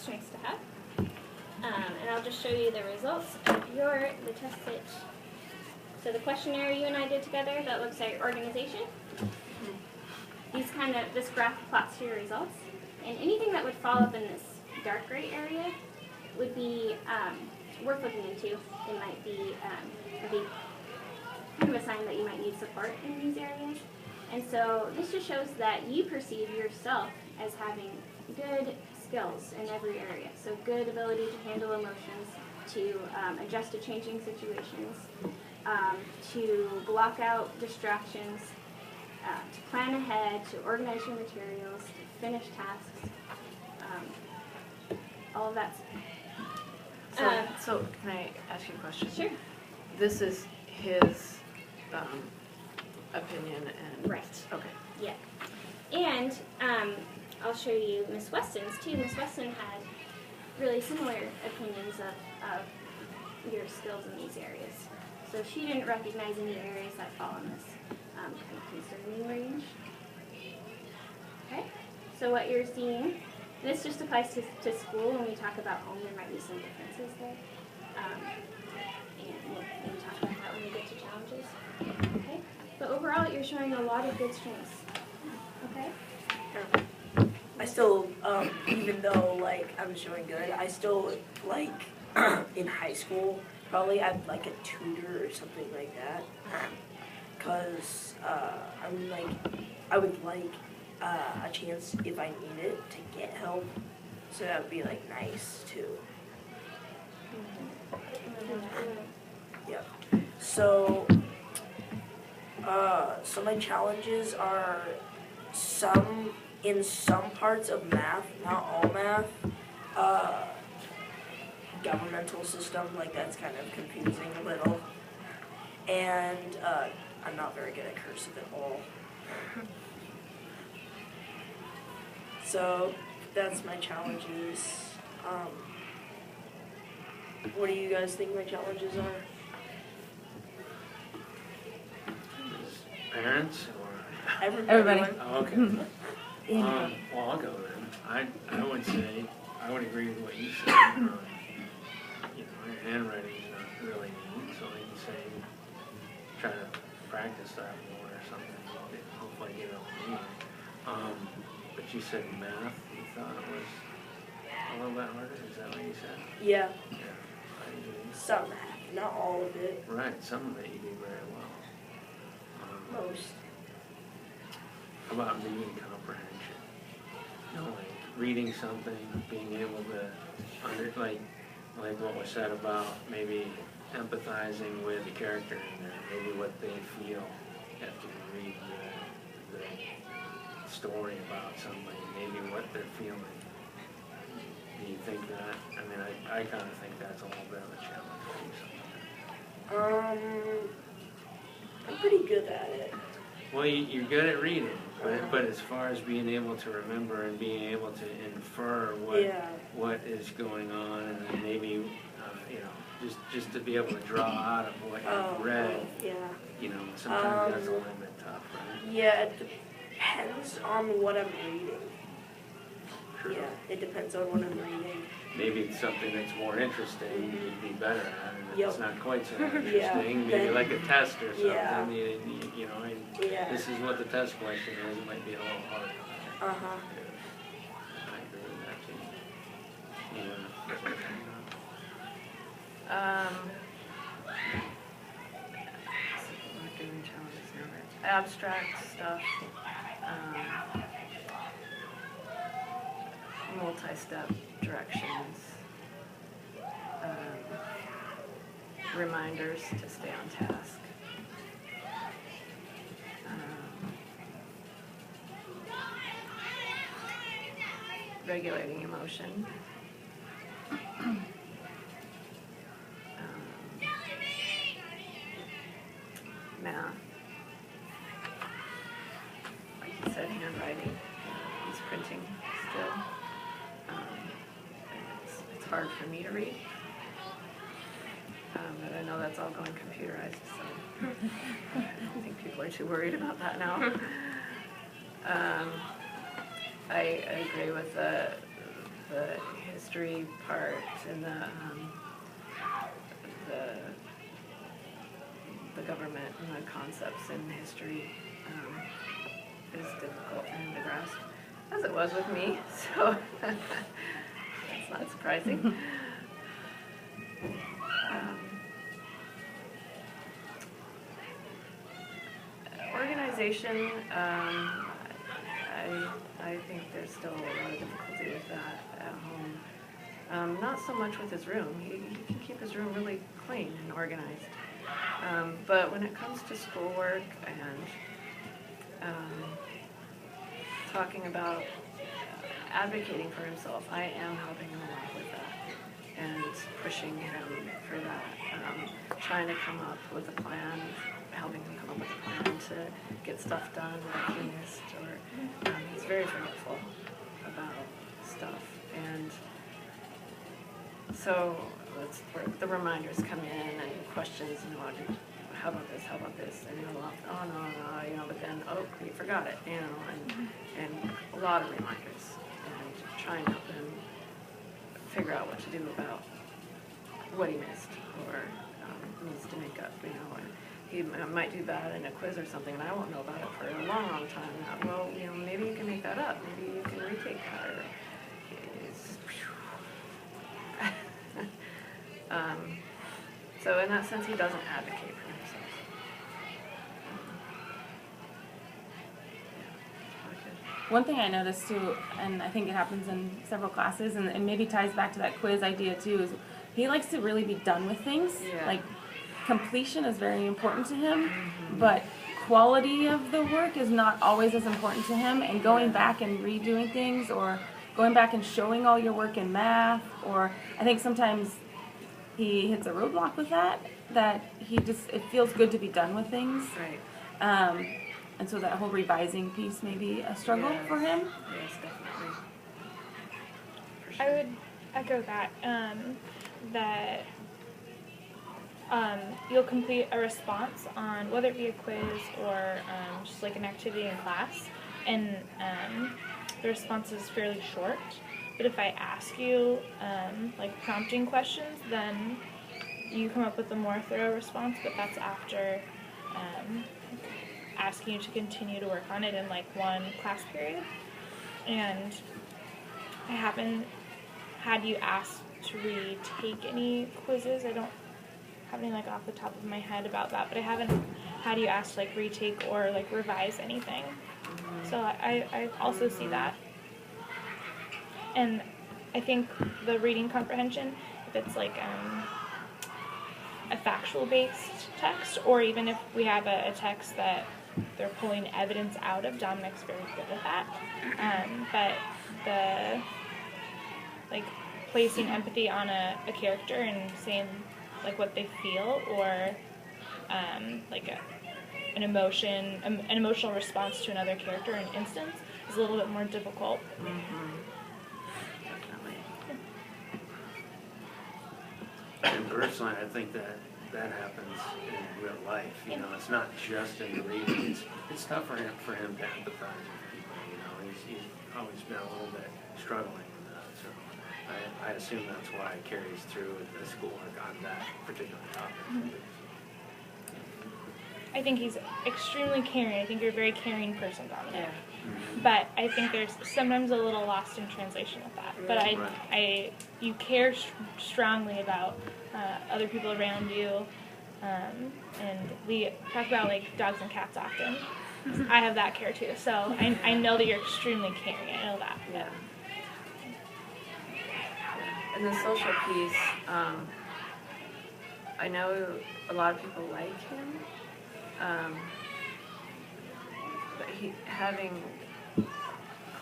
strengths to have. And I'll just show you the results of the test that, so the questionnaire you and I did together that looks at your organization. This graph plots your results. And anything that would fall up in this dark gray area would be worth looking into. It might be kind of a sign that you might need support in these areas. And so this just shows that you perceive yourself as having good skills in every area. So good ability to handle emotions, to adjust to changing situations, to block out distractions, to plan ahead, to organize your materials, to finish tasks, all of that. So can I ask you a question? Sure. This is his opinion and... Right. Okay. Yeah. And I'll show you Miss Weston's too. Miss Weston had really similar opinions of your skills in these areas. So she didn't recognize any areas that fall in this kind of concerning range. Okay? So what you're seeing, this just applies to school. When we talk about home, there might be some differences there. And we'll talk about that when we get to challenges. Okay? But overall, you're showing a lot of good strengths. Okay? I still, even though, like, I'm showing good, I still, like, in high school, probably I'd like a tutor or something like that. Because, I would like a chance, if I need it, to get help. So that would be, like, nice, too. Yep. So my challenges are in some parts of math, not all math, governmental system, like that's kind of confusing a little. And I'm not very good at cursive at all. So that's my challenges. What do you guys think my challenges are? Parents or Everybody. Oh, okay. Well, I'll go then. I would say I would agree with what you said. You know, your handwriting's not really neat, so like you say, try to practice that more or something. Hopefully get it on me. But you said math. You thought it was a little bit harder. Is that what you said? Yeah. Yeah. I agree. Some math, not all of it. Right. Some of it you do very well. Most. How about reading comprehension? You know, like reading something, being able to like what was said about maybe empathizing with the character in there, maybe what they feel after you read the story about somebody, maybe what they're feeling. Do you think that? I mean, I kind of think that's a little bit of a challenge for you sometimes. I'm pretty good at it. Well, you're good at reading, but as far as being able to remember and being able to infer what is going on, and then maybe you know, just to be able to draw out of what you've read, you know, sometimes that's a little bit tough, right? Yeah, it depends on what I'm reading. Sure. Yeah, it depends on what I'm reading. Maybe it's something that's more interesting, you'd be better at, and if Yep. it's not quite so interesting, maybe like a test or something, you know, and this is what the test question is, it might be a little harder. Uh-huh. Yeah. I agree with that too. Yeah. Abstract stuff, multi-step directions, reminders to stay on task, regulating emotion, math, like you said, handwriting, he's printing still. It's hard for me to read, but I know that's all going computerized, so I don't think people are too worried about that now. I agree with the the history part and the government and the concepts in history is difficult for him to grasp, as it was with me, so that's not surprising. Organization, I think there's still a lot of difficulty with that at home. Not so much with his room. He can keep his room really clean and organized. But when it comes to schoolwork and talking about advocating for himself, I am helping him a lot with that and pushing him for that, trying to come up with a plan, helping him come up with a plan to get stuff done that he missed, or he's very forgetful about stuff, and so that's where the reminders come in and questions, how about this, and oh no, but then, oh, you forgot it, and a lot of reminders, and try and help him figure out what to do about what he missed, or needs to make up, and he might do bad in a quiz or something, and I won't know about it for a long, long time. Well, maybe you can make that up, maybe you can retake that, or so in that sense, he doesn't advocate for himself. One thing I noticed too, and I think it happens in several classes, and maybe ties back to that quiz idea too, is he likes to really be done with things. Yeah. Like, completion is very important to him, but quality of the work is not always as important to him, and going back and redoing things, or going back and showing all your work in math, or I think sometimes he hits a roadblock with that it feels good to be done with things. Right. And so that whole revising piece may be a struggle for him. Yes, definitely. For I sure. would echo that, you'll complete a response on whether it be a quiz or just like an activity in class, and the response is fairly short. But if I ask you like prompting questions, then you come up with a more thorough response, but that's after asking you to continue to work on it in like one class period. And I haven't had you asked to retake any quizzes. I don't have any like off the top of my head about that, but I haven't had you ask to like retake or like revise anything. So I also see that. And I think the reading comprehension, if it's like a factual-based text, or even if we have a text that they're pulling evidence out of, Dominic's very good at that. But the like placing empathy on a character and saying like what they feel, or like an emotional response to another character or an instance is a little bit more difficult. And personally, I think that happens in real life. It's not just in the reading. It's tough for him to empathize with people. He's always been a little bit struggling with that. So I assume that's why it carries through with the schoolwork on that particular topic. I think he's extremely caring. I think you're a very caring person, Dominic. Yeah. But I think there's sometimes a little lost in translation with that. But you care strongly about other people around you, and we talk about like dogs and cats often. I have that care too, so I know that you're extremely caring. I know that. Yeah. And the social piece, I know a lot of people like him, but having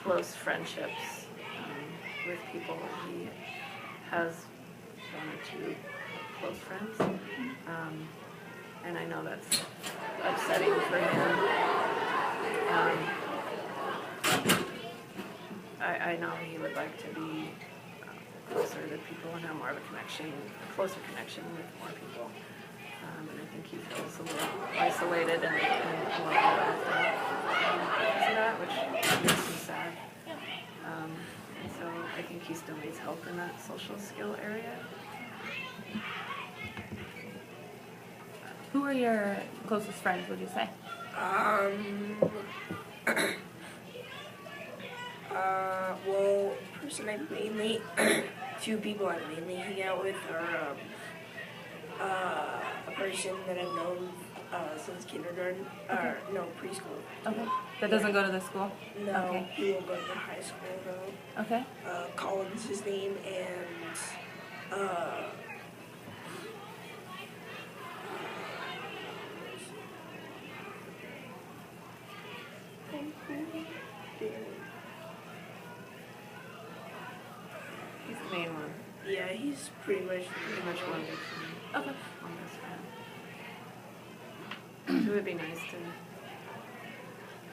close friendships with people, he has one or two close friends, and I know that's upsetting for him. I know he would like to be closer to people and have more of a closer connection with more people. And I think he feels a little isolated and a little left out because of that, which makes me sad. So I think he still needs help in that social skill area. Who are your closest friends, would you say? Well, person I mainly, two people I mainly hang out with are a person that I've known since kindergarten, or no, preschool. Okay. That doesn't go to the school? No, Okay. he won't go to high school though. Okay. Colin's his name, and He's the main one. yeah, he's pretty much One big friend. Okay. One best friend. So it would be nice to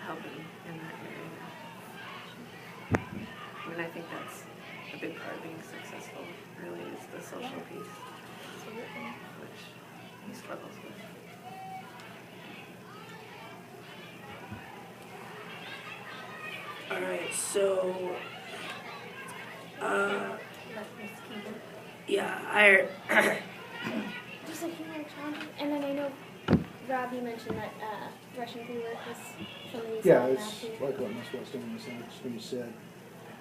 help him in that area. I mean, I think that's a big part of being successful, really, is the social piece, Absolutely. which he struggles with. Alright, so yeah, Just a few more challenges, and then I know, Rob, you mentioned that Russian pre-work was something you Yeah, saw it's last year. like what Ms. Weston said.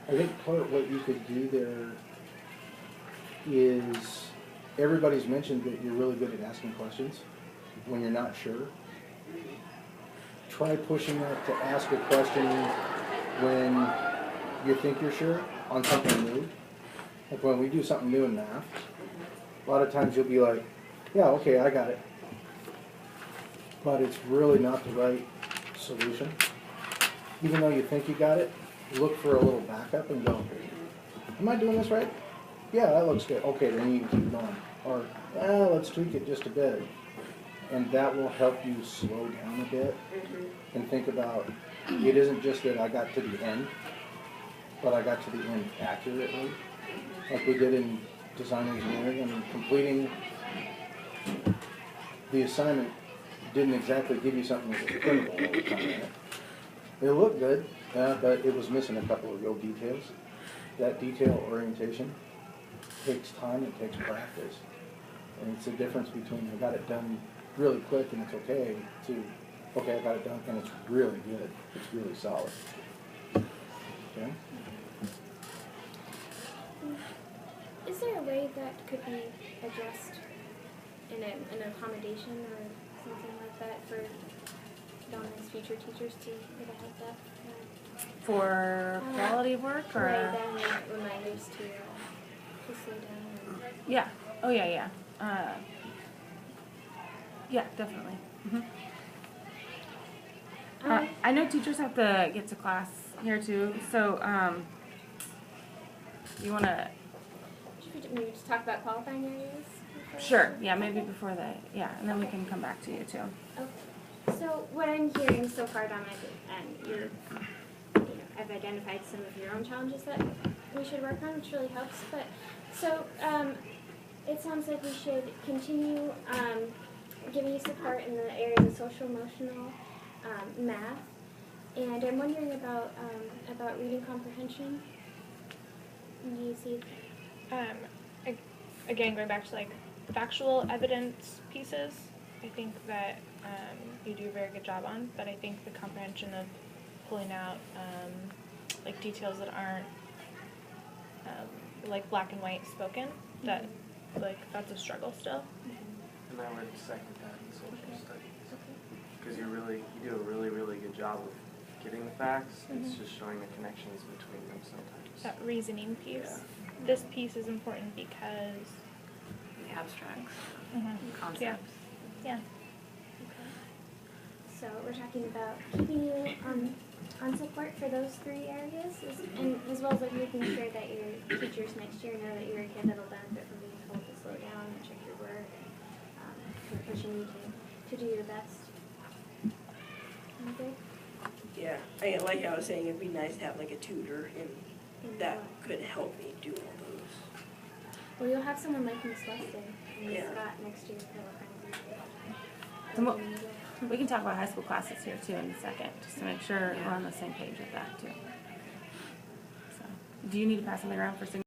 I think part of what you could do there is, everybody's mentioned that you're really good at asking questions when you're not sure. Try pushing that to ask a question when you think you're sure on something new. Like when we do something new in math, a lot of times you'll be like, yeah, okay, I got it. But it's really not the right solution. Even though you think you got it, look for a little backup and go, am I doing this right? Yeah, that looks good. Okay, then you can keep going. Or, let's tweak it just a bit. And that will help you slow down a bit and think about, it isn't just that I got to the end, but I got to the end accurately. Like we did in design engineering, and completing the assignment didn't exactly give you something that was printable all the time. It looked good, but it was missing a couple of real details. That detail orientation takes time, it takes practice. And it's the difference between I got it done really quick and it's okay, to, okay, I got it done and it's really good, it's really solid. Okay? Is there a way that could be addressed in an accommodation or something like that for Donna's future teachers to get a heads up? For quality of work, or? Right, then reminders to slow down. And Yeah. Oh, yeah. Yeah, definitely. I know teachers have to get to class here too, so you want to? should we maybe just talk about qualifying areas? Sure. Yeah, maybe before that. Yeah, and then we can come back to you too. Okay. So what I'm hearing so far, Donna, and you're, I've identified some of your own challenges that we should work on, which really helps. But so it sounds like we should continue giving you support in the areas of social, emotional, math, and I'm wondering about reading comprehension. Do you see? Again, going back to like factual evidence pieces, I think that you do a very good job on, but I think the comprehension of pulling out like details that aren't like black and white spoken, that like that's a struggle still. And I would second that in social studies, because you do a really good job of getting the facts. It's just showing the connections between them sometimes. That reasoning piece. Yeah. This piece is important because The abstracts, concepts. yeah. So we're talking about keeping you on support for those three areas, and as well as like making sure that your teachers next year know that you're a kid that'll benefit from being told to slow down and check your work, and pushing you to do your best. Okay. Yeah, like I was saying, it'd be nice to have like a tutor, and that could help me do all those. Well, you'll have someone like Miss Weston and Miss Yeah. Scott next year that will kind of And do what- We can talk about high school classes here too in a second, just to make sure we're on the same page with that too. So, do you need to pass something around for signature?